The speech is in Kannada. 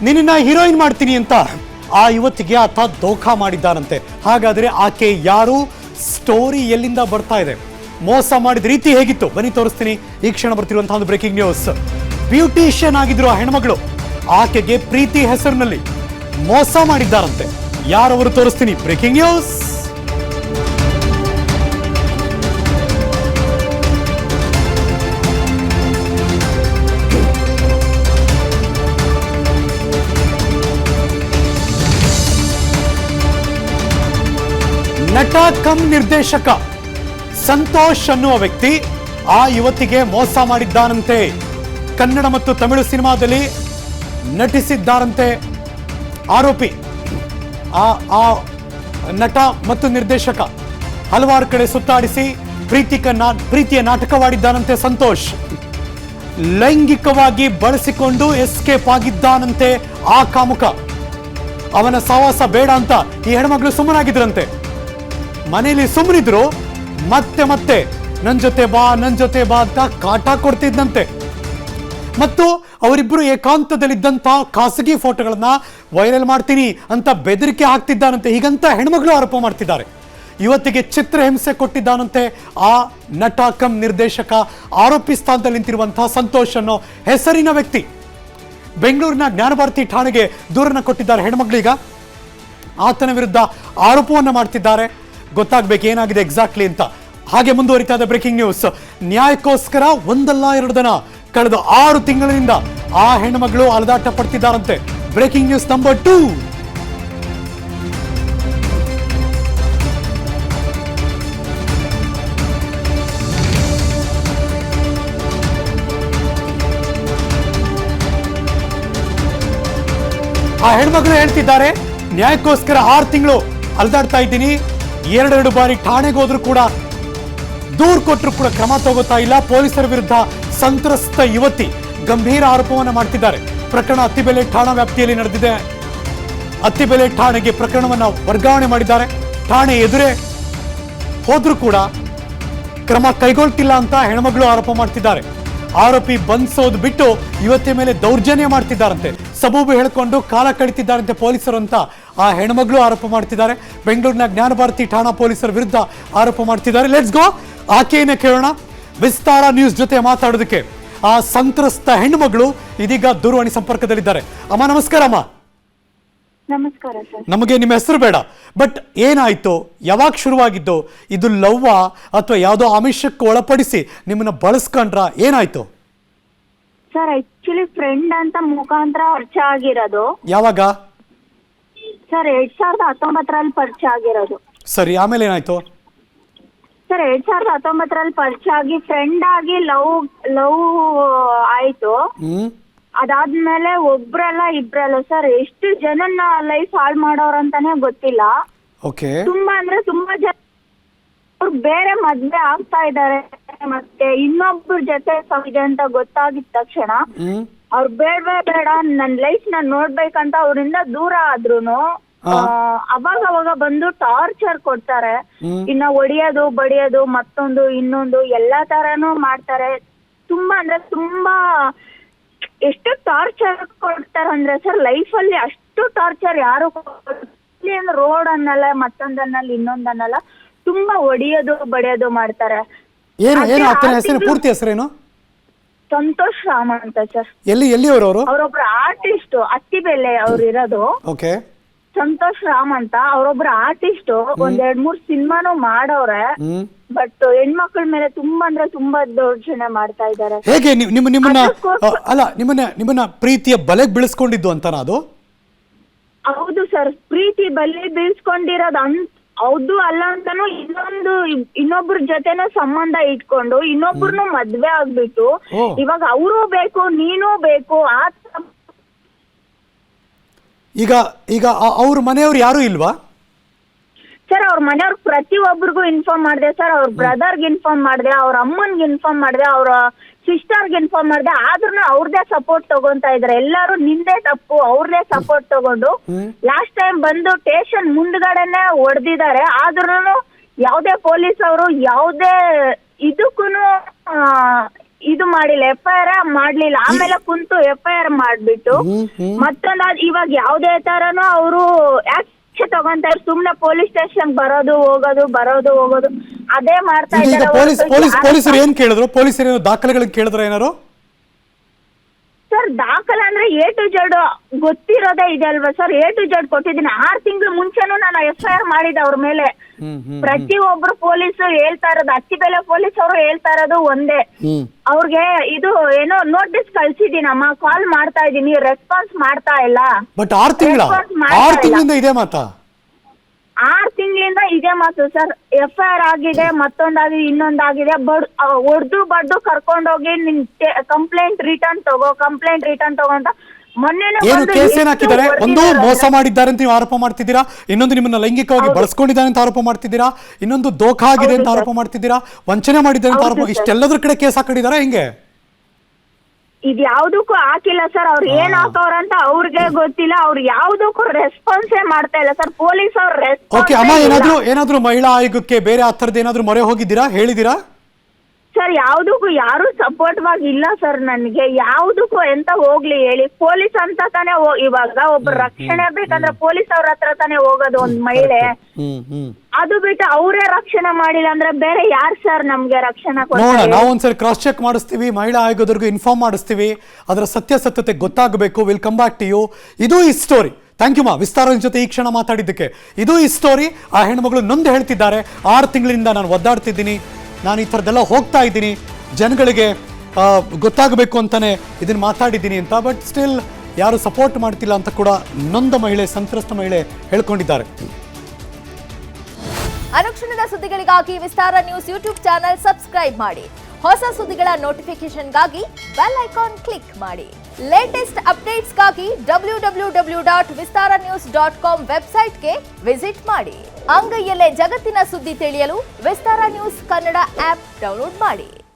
ನಿನ್ನ ಹೀರೋಯಿನ್ ಮಾಡ್ತೀನಿ ಅಂತ ಆ ಯುವತಿಗೆ ಆತ ದೋಖಾ ಮಾಡಿದ್ದಾನಂತೆ. ಹಾಗಾದ್ರೆ ಆಕೆ ಯಾರು, ಸ್ಟೋರಿ ಎಲ್ಲಿಂದ ಬರ್ತಾ ಇದೆ, ಮೋಸ ಮಾಡಿದ ರೀತಿ ಹೇಗಿತ್ತು ಬನ್ನಿ ತೋರಿಸ್ತೀನಿ. ಈ ಕ್ಷಣ ಬರ್ತಿರುವಂತಹ ಒಂದು ಬ್ರೇಕಿಂಗ್ ನ್ಯೂಸ್. ಬ್ಯೂಟಿಷಿಯನ್ ಆಗಿದ್ರು ಆ ಹೆಣ್ಮಗಳು, ಆಕೆಗೆ ಪ್ರೀತಿ ಹೆಸರಿನಲ್ಲಿ ಮೋಸ ಮಾಡಿದ್ದಾರಂತೆ. ಯಾರವರು ತೋರಿಸ್ತೀನಿ. Breaking news. ನಟ ಕಮ್ ನಿರ್ದೇಶಕ ಸಂತೋಷ್ ಅನ್ನುವ ವ್ಯಕ್ತಿ ಆ ಯುವತಿಗೆ ಮೋಸ ಮಾಡಿದ್ದಾನಂತೆ. ಕನ್ನಡ ಮತ್ತು ತಮಿಳು ಸಿನಿಮಾದಲ್ಲಿ ನಟಿಸಿದ್ದಾರಂತೆ ಆರೋಪಿ. ಆ ನಟ ಮತ್ತು ನಿರ್ದೇಶಕ ಹಲವಾರು ಕಡೆ ಸುತ್ತಾಡಿಸಿ ಪ್ರೀತಿಯ ನಾಟಕವಾಡಿದ್ದಾನಂತೆ ಸಂತೋಷ್. ಲೈಂಗಿಕವಾಗಿ ಬಳಸಿಕೊಂಡು ಎಸ್ಕೇಪ್ ಆಗಿದ್ದಾನಂತೆ ಆ ಕಾಮುಕ. ಅವನ ಸಹವಾಸ ಬೇಡ ಅಂತ ಈ ಹೆಣ್ಮಗಳು ಸುಮ್ಮನಾಗಿದ್ರಂತೆ. ಮನೆಯಲ್ಲಿ ಸುಮ್ಮನಿದ್ರು, ಮತ್ತೆ ನನ್ ಜೊತೆ ಬಾ ಅಂತ ಕಾಟ ಕೊಡ್ತಿದ್ದಂತೆ. ಮತ್ತು ಅವರಿಬ್ಬರು ಏಕಾಂತದಲ್ಲಿದ್ದಂತ ಖಾಸಗಿ ಫೋಟೋಗಳನ್ನ ವೈರಲ್ ಮಾಡ್ತೀನಿ ಅಂತ ಬೆದರಿಕೆ ಹಾಕ್ತಿದ್ದಾನಂತೆ. ಹೀಗಂತ ಹೆಣ್ಮಗಳು ಆರೋಪ ಮಾಡ್ತಿದ್ದಾರೆ. ಯುವತಿಗೆ ಚಿತ್ರಹಿಂಸೆ ಕೊಟ್ಟಿದ್ದಾನಂತೆ ಆ ನಟ ಕಮ್ ನಿರ್ದೇಶಕ, ಆರೋಪಿ ಸ್ಥಾನದಲ್ಲಿ ನಿಂತಿರುವಂತಹ ಸಂತೋಷ್ ಅನ್ನೋ ಹೆಸರಿನ ವ್ಯಕ್ತಿ. ಬೆಂಗಳೂರಿನ ಜ್ಞಾನಭಾರತಿ ಠಾಣೆಗೆ ದೂರನ್ನ ಕೊಟ್ಟಿದ್ದಾರೆ ಹೆಣ್ಮಗಳೀಗ. ಆತನ ವಿರುದ್ಧ ಆರೋಪವನ್ನ ಮಾಡ್ತಿದ್ದಾರೆ. ಗೊತ್ತಾಗ್ಬೇಕು ಏನಾಗಿದೆ ಎಕ್ಸಾಕ್ಟ್ಲಿ ಅಂತ. ಹಾಗೆ ಮುಂದುವರಿತಾ ಇದೆ ಬ್ರೇಕಿಂಗ್ ನ್ಯೂಸ್. ನ್ಯಾಯಕ್ಕೋಸ್ಕರ ಒಂದಲ್ಲ ಎರಡು ದಿನ ಕಳೆದ 6 ತಿಂಗಳಿನಿಂದ ಆ ಹೆಣ್ಮಗಳು ಅಲದಾಟ ಪಡ್ತಿದ್ದಾರಂತೆ. Breaking news number 2. ಆ ಹೆಣ್ಮಗಳು ಹೇಳ್ತಿದ್ದಾರೆ, ನ್ಯಾಯಕ್ಕೋಸ್ಕರ 6 ತಿಂಗಳು ಅಲದಾಡ್ತಾ ಇದ್ದೀನಿ. 2 ಬಾರಿ ಠಾಣೆಗೆ ಹೋದ್ರೂ ಕೂಡ, ದೂರು ಕೊಟ್ಟರು ಕೂಡ ಕ್ರಮ ತಗೋತಾ ಇಲ್ಲ. ಪೊಲೀಸರ ವಿರುದ್ಧ ಸಂತ್ರಸ್ತ ಯುವತಿ ಗಂಭೀರ ಆರೋಪವನ್ನು ಮಾಡ್ತಿದ್ದಾರೆ. ಪ್ರಕರಣ ಅತ್ತಿಬೆಲೆ ಠಾಣಾ ವ್ಯಾಪ್ತಿಯಲ್ಲಿ ನಡೆದಿದೆ. ಅತ್ತಿಬೆಲೆ ಠಾಣೆಗೆ ಪ್ರಕರಣವನ್ನು ವರ್ಗಾವಣೆ ಮಾಡಿದ್ದಾರೆ. ಠಾಣೆ ಎದುರೇ ಹೋದ್ರೂ ಕೂಡ ಕ್ರಮ ಕೈಗೊಳ್ತಿಲ್ಲ ಅಂತ ಹೆಣ್ಮಗಳು ಆರೋಪ ಮಾಡ್ತಿದ್ದಾರೆ. ಆರೋಪಿ ಬಂಧಿಸೋದು ಬಿಟ್ಟು ಯುವತಿಯ ಮೇಲೆ ದೌರ್ಜನ್ಯ ಮಾಡ್ತಿದ್ದಾರಂತೆ. ಸಬೂಬು ಹೇಳ್ಕೊಂಡು ಕಾಲ ಕಳೀತಿದ್ದಾರಂತೆ ಪೊಲೀಸರು ಅಂತ ಆ ಹೆಣ್ಮಗಳು ಆರೋಪ ಮಾಡ್ತಿದ್ದಾರೆ. ಬೆಂಗಳೂರಿನ ಜ್ಞಾನಭಾರತಿ ಠಾಣಾ ಪೊಲೀಸರ ವಿರುದ್ಧ ಆರೋಪ ಮಾಡ್ತಿದ್ದಾರೆ. ಲೆಟ್ಸ್ ಗೋ, ಆಕೆಯನ್ನೇ ಕೇಳೋಣ. ವಿಸ್ತಾರ ನ್ಯೂಸ್ ಜೊತೆ ಮಾತಾಡೋದಕ್ಕೆ ಆ ಸಂತ್ರಸ್ತ ಹೆಣ್ಮಗಳು ಇದೀಗ ದೂರವಾಣಿ ಸಂಪರ್ಕದಲ್ಲಿದ್ದಾರೆ. ಅಮ್ಮ ನಮಸ್ಕಾರ. ಅಮ್ಮ ನಮಸ್ಕಾರ ಸರ್. ನಮಗೆ ನಿಮ್ಮ ಹೆಸರು ಬೇಡ, ಬಟ್ ಏನಾಯ್ತು, ಯಾವಾಗ ಶುರುವಾಗಿದ್ದು ಇದು? ಲವ್ವಾ ಅಥವಾ ಯಾವುದೋ ಆಮಿಷಕ್ಕೆ ಒಳಪಡಿಸಿ ನಿಮ್ಮನ್ನ ಬಳಸ್ಕೊಂಡ್ರ? ಏನಾಯ್ತು ಸರ್? ಆಕ್ಚುಲಿ ಫ್ರೆಂಡ್ ಅಂತ ಮುಖಾಂತರ ಪರಿಚಯ ಆಗಿರೋದು. ಯಾವಾಗ ಸರ್? 2019ರಲ್ಲಿ ಪರಿಚಯ ಆಗಿರೋದು. ಸರಿ, ಆಮೇಲೆ ಏನಾಯ್ತು ಸರ್? 2019ರಲ್ಲಿ ಪರಿಚಯ ಆಗಿ ಫ್ರೆಂಡ್ ಆಗಿ ಲವ್ ಆಯ್ತು. ಅದಾದ್ಮೇಲೆ ಒಬ್ರಲ್ಲ ಇಬ್ರಲ್ಲ ಸರ್, ಎಷ್ಟು ಜನನ್ನ ಲೈಫ್ ಹಾಳು ಮಾಡೋರಂತಾನೆ ಗೊತ್ತಿಲ್ಲ. ಓಕೆ. ತುಂಬಾ ಅಂದ್ರೆ ತುಂಬಾ ಜನ ಅವ್ರು ಬೇರೆ ಮದ್ವೆ ಆಗ್ತಾ ಇದಾರೆ. ಮತ್ತೆ ಇನ್ನೊಬ್ಬರ ಜೊತೆ ಇದೆ ಅಂತ ಗೊತ್ತಾಗಿದ ತಕ್ಷಣ ಅವ್ರು ಬೇಡ ನನ್ ಲೈಫ್ ನಾನ್ ನೋಡ್ಬೇಕಂತ ಅವರಿಂದ ದೂರ ಆದ್ರೂನು ಅವಾಗ ಬಂದು ಟಾರ್ಚರ್ ಕೊಡ್ತಾರೆ. ಇನ್ನ ಒಡಿಯೋದು ಬಡಿಯೋದು ಮತ್ತೊಂದು ಇನ್ನೊಂದು ಎಲ್ಲಾ ತರಾನು ಮಾಡ್ತಾರೆ. ತುಂಬಾ ಅಂದ್ರೆ ತುಂಬಾ ಎಷ್ಟು ಟಾರ್ಚರ್ ಕೊಡ್ತಾರೆ ಅಂದ್ರೆ ಸರ್, ಲೈಫ್ ಅಲ್ಲಿ ಅಷ್ಟು ಟಾರ್ಚರ್ ಯಾರು ರೋಡ್ ಅನ್ನಲ್ಲ, ಮತ್ತೊಂದನ್ನಲ್ಲ, ಇನ್ನೊಂದನ್ನಲ್ಲ, ತುಂಬಾ ಒಡಿಯೋದು ಬಡಿಯೋದು ಮಾಡ್ತಾರೆ. ಪೂರ್ತಿ ಹೆಸರೇನು? ಸಂತೋಷ್ ರಾಮ್ ಅಂತ ಸರ್. ಎಲ್ಲಿ ಅವ್ರೊಬ್ರು ಆರ್ಟಿಸ್ಟ್, ಅತ್ತಿಬೆಲೆ ಅವ್ರು ಇರೋದು. ಓಕೆ. ಸಂತೋಷ್ ರಾಮ್ ಅಂತ ಅವ್ರೊಬ್ರು ಆರ್ಟಿಸ್ಟ್. 1-2-3 ಸಿನಿಮಾನು ಮಾಡವ್ರೆ. ಬಟ್ ಹೆಣ್ಮಕ್ಳ ಮೇಲೆ ತುಂಬಾ ಅಂದ್ರೆ ತುಂಬಾ ದೌರ್ಜನ್ಯ ಮಾಡ್ತಾ ಇದ್ದಾರೆ. ಹೇಗೆ ನಿಮ್ಮನ್ನ ಪ್ರೀತಿಯ ಬಲೆಗೆ ಬೀಳಿಸ್ಕೊಂಡಿದ್ದು ಅಂತಾನ ಅದು? ಹೌದು ಸರ್, ಪ್ರೀತಿ ಬಲೆ ಬೀಳ್ಸ್ಕೊಂಡಿರೋದು ಹೌದು ಅಲ್ಲ ಅಂತಾನು ಇನ್ನೊಬ್ರ ಜೊತೆನೂ ಸಂಬಂಧ ಇಟ್ಕೊಂಡು ಇನ್ನೊಬ್ರನ್ನು ಮದ್ವೆ ಆಗ್ಬಿಟ್ಟು ಇವಾಗ ಅವರು ಬೇಕು ನೀನು ಬೇಕು ಈಗ ಅವ್ರ ಮನೆಯವ್ರು ಯಾರು ಇಲ್ವಾ ಸರ್? ಅವ್ರ ಮನೆಯವ್ರ ಪ್ರತಿಯೊಬ್ಬರಿಗೂ ಇನ್ಫಾರ್ಮ್ ಮಾಡಿದೆ ಸರ್. ಅವ್ರ ಬ್ರದರ್ಗೆ ಇನ್ಫಾರ್ಮ್ ಮಾಡಿದೆ, ಅವ್ರ ಅಮ್ಮನ್ಗೆ ಇನ್ಫಾರ್ಮ್ ಮಾಡಿದೆ, ಅವ್ರ ಸಿಸ್ಟರ್ಗೆ ಇನ್ಫಾರ್ಮ್ ಮಾಡಿದೆ. ಆದ್ರೂ ಅವ್ರದೇ ಸಪೋರ್ಟ್ ತಗೊಂತಾ ಇದಾರೆ. ಎಲ್ಲಾರು ನಿಂದೇ ತಪ್ಪು, ಅವ್ರದೇ ಸಪೋರ್ಟ್ ತಗೊಂಡು ಲಾಸ್ಟ್ ಟೈಮ್ ಬಂದು ಸ್ಟೇಷನ್ ಮುಂದ್ಗಡೆನೆ ಹೊಡೆದಿದ್ದಾರೆ. ಆದ್ರೂ ಯಾವುದೇ ಪೊಲೀಸ್ ಅವರು ಯಾವುದೇ ಇದಕ್ಕೂನು ಇದು ಮಾಡಿಲ್ಲ, FIR ಮಾಡ್ಲಿಲ್ಲ. ಆಮೇಲೆ ಕುಂತು FIR ಮಾಡ್ಬಿಟ್ಟು ಮತ್ತೊಂದು ಇವಾಗ ಯಾವ್ದೇ ತರನು ಅವರು ತಗೊಂತಾರೆ. ಸುಮ್ನೆ ಪೊಲೀಸ್ ಸ್ಟೇಷನ್ ಬರೋದು ಹೋಗೋದು ಅದೇ ಮಾಡ್ತಾ ಈಗ ಇದ್ದಾರೆ. ಪೊಲೀಸರು ಏನ್ ಕೇಳಿದ್ರು? ಪೊಲೀಸರು ದಾಖಲೆಗಳಿಗೆ ಕೇಳಿದ್ರ ಏನಾರು? ಸರ್ ದಾಖಲೆ ಅಂದ್ರೆ A to Z ಗೊತ್ತಿರೋದೇ ಇದೆ ಅಲ್ವಾ ಸರ್, A to Z ಕೊಟ್ಟಿದ್ದೀನಿ. 6 ತಿಂಗಳು ಮುಂಚೆನೂ ನಾನು FIR ಮಾಡಿದೆ ಅವ್ರ ಮೇಲೆ. ಪ್ರತಿಯೊಬ್ರು ಪೊಲೀಸ್ ಹೇಳ್ತಾ ಇರೋದು, ಅತ್ತಿಬೆಲೆ ಪೊಲೀಸ್ ಅವರು ಹೇಳ್ತಾ ಇರೋದು ಒಂದೇ, ಅವ್ರಿಗೆ ಇದು ಏನೋ ನೋಟಿಸ್ ಕಳ್ಸಿದೀನಮ್ಮ, ಕಾಲ್ ಮಾಡ್ತಾ ಇದೀನಿ, ರೆಸ್ಪಾನ್ಸ್ ಮಾಡ್ತಾ ಇಲ್ಲ. ಬಟ್ 6 ತಿಂಗಳಿಂದ ಇದೆ ಮಾತಾ? 6 ತಿಂಗಳಿಂದ ಇದೇ ಮಾತು ಸರ್. FIR ಆಗಿದೆ, ಮತ್ತೊಂದಾಗಿದೆ, ಇನ್ನೊಂದಾಗಿದೆ. ಹೊಡ್ದು ಬಡ್ದು ಕರ್ಕೊಂಡೋಗಿ ನಿನ್ ಕಂಪ್ಲೇಂಟ್ ರಿಟರ್ನ್ ತಗೋ ಅಂತ ಮೊನ್ನೆ ಏನು ಕೇಸ್ ಏನ್ ಹಾಕಿದ್ದಾರೆ? ಒಂದು ಮೋಸ ಮಾಡಿದ್ದಾರೆ ಅಂತ ನೀವು ಆರೋಪ ಮಾಡ್ತಿದ್ದೀರಾ, ಇನ್ನೊಂದು ನಿಮ್ಮನ್ನ ಲೈಂಗಿಕವಾಗಿ ಬಳಸ್ಕೊಂಡಿದ್ದಾರೆ ಅಂತ ಆರೋಪ ಮಾಡ್ತಿದ್ದೀರಾ, ಇನ್ನೊಂದು ದೋಖಾ ಆಗಿದೆ ಅಂತ ಆರೋಪ ಮಾಡ್ತಿದ್ದೀರಾ, ವಂಚನೆ ಮಾಡಿದ್ದಾರೆ ಅಂತ ಆರೋಪ. ಇಷ್ಟೆಲ್ಲದ್ರ ಕಡೆ ಕೇಸ್ ಹಾಕೊಂಡಿದ್ದಾರೆ ಹೆಂಗೆ? ಇದು ಯಾವ್ದಕ್ಕೂ ಹಾಕಿಲ್ಲ ಸರ್. ಅವ್ರು ಏನ್ ಹಾಕವ್ರಂತ ಅವ್ರಿಗೆ ಗೊತ್ತಿಲ್ಲ. ಅವ್ರು ಯಾವ್ದಕ್ಕೂ ರೆಸ್ಪಾನ್ಸೇ ಮಾಡ್ತಾ ಇಲ್ಲ ಸರ್. ಪೊಲೀಸ್ ಅವ್ರ ಓಕೆ ಅಮ್ಮ, ಏನಾದ್ರೂ ಮಹಿಳಾ ಆಯೋಗಕ್ಕೆ ಬೇರೆ ಆ ಥರದ್ದು ಏನಾದ್ರೂ ಮೊರೆ ಹೋಗಿದ್ದೀರಾ, ಹೇಳಿದೀರಾ? ಸರ್ ಯಾವ್ದಕ್ಕೂ ಯಾರು ಸಪೋರ್ಟ್ ಇಲ್ಲ ಸರ್. ನನ್ಗೆ ಯಾವ್ದಕ್ಕೂ ಎಂತ ಹೋಗ್ಲಿ ಹೇಳಿ, ಪೊಲೀಸ್ ಅಂತ ತಾನೇ ಇವಾಗ ಒಬ್ಬ ರಕ್ಷಣೆ ಬೇಕಂದ್ರೆ ಪೊಲೀಸ್ ಅವ್ರ ಹತ್ರ ತಾನೇ ಹೋಗೋದು ಒಂದ್ ಮಹಿಳೆ. ಅದು ಬಿಟ್ಟು ಅವರೇ ರಕ್ಷಣೆ ಮಾಡಿಲ್ಲ ಅಂದ್ರೆ ಬೇರೆ ಯಾರು ಸರ್ ನಮ್ಗೆ ರಕ್ಷಣೆ ನೋಡೋಣ, ನಾವು ಒಂದ್ಸರಿ ಕ್ರಾಸ್ ಚೆಕ್ ಮಾಡಿಸ್ತೀವಿ, ಮಹಿಳಾ ಆಯೋಗದವರೆಗೂ ಇನ್ಫಾರ್ಮ್ ಮಾಡಿಸ್ತೀವಿ, ಅದರ ಸತ್ಯಾಸತ್ಯತೆ ಗೊತ್ತಾಗಬೇಕು. Will come back to you. ಇದು ಈ ಸ್ಟೋರಿ. ಥ್ಯಾಂಕ್ ಯು ಮಾ, ವಿಸ್ತಾರದ ಜೊತೆ ಈ ಕ್ಷಣ ಮಾತಾಡಿದ್ದಕ್ಕೆ. ಇದು ಈ ಸ್ಟೋರಿ. ಆ ಹೆಣ್ಮಗಳು ನೊಂದು ಹೇಳ್ತಿದ್ದಾರೆ, 6 ತಿಂಗಳಿಂದ ನಾನು ಒದ್ದಾಡ್ತಿದ್ದೀನಿ, ನಾನು ಈ ಥರದ್ದೆಲ್ಲ ಹೋಗ್ತಾ ಇದ್ದೀನಿ, ಜನಗಳಿಗೆ ಗೊತ್ತಾಗಬೇಕು ಅಂತಾನೆ ಇದನ್ನು ಮಾತಾಡಿದ್ದೀನಿ ಅಂತ. ಬಟ್ ಸ್ಟಿಲ್ ಯಾರು ಸಪೋರ್ಟ್ ಮಾಡ್ತಿಲ್ಲ ಅಂತ ಕೂಡ ನೊಂದ ಮಹಿಳೆ, ಸಂತ್ರಸ್ತ ಮಹಿಳೆ ಹೇಳ್ಕೊಂಡಿದ್ದಾರೆ. ಅನುಕ್ಷಣದ ಸುದ್ದಿಗಳಿಗಾಗಿ ವಿಸ್ತಾರ ನ್ಯೂಸ್ ಯೂಟ್ಯೂಬ್ ಚಾನೆಲ್ ಸಬ್ಸ್ಕ್ರೈಬ್ ಮಾಡಿ. ಹೊಸ ಸುದ್ದಿಗಳ ನೋಟಿಫಿಕೇಶನ್ಗಾಗಿ ಬೆಲ್ ಐಕಾನ್ ಕ್ಲಿಕ್ ಮಾಡಿ. ಲೇಟೆಸ್ಟ್ ಅಪ್ಡೇಟ್ಸ್ಗಾಗಿ www.vistaranews.com ವೆಬ್ಸೈಟ್ಗೆ ವಿಸಿಟ್ ಮಾಡಿ. ಅಂಗೈಯಲ್ಲೇ ಜಗತ್ತಿನ ಸುದ್ದಿ ತಿಳಿಯಲು ವಿಸ್ತಾರ ನ್ಯೂಸ್ ಕನ್ನಡ ಆಪ್ ಡೌನ್ಲೋಡ್ ಮಾಡಿ.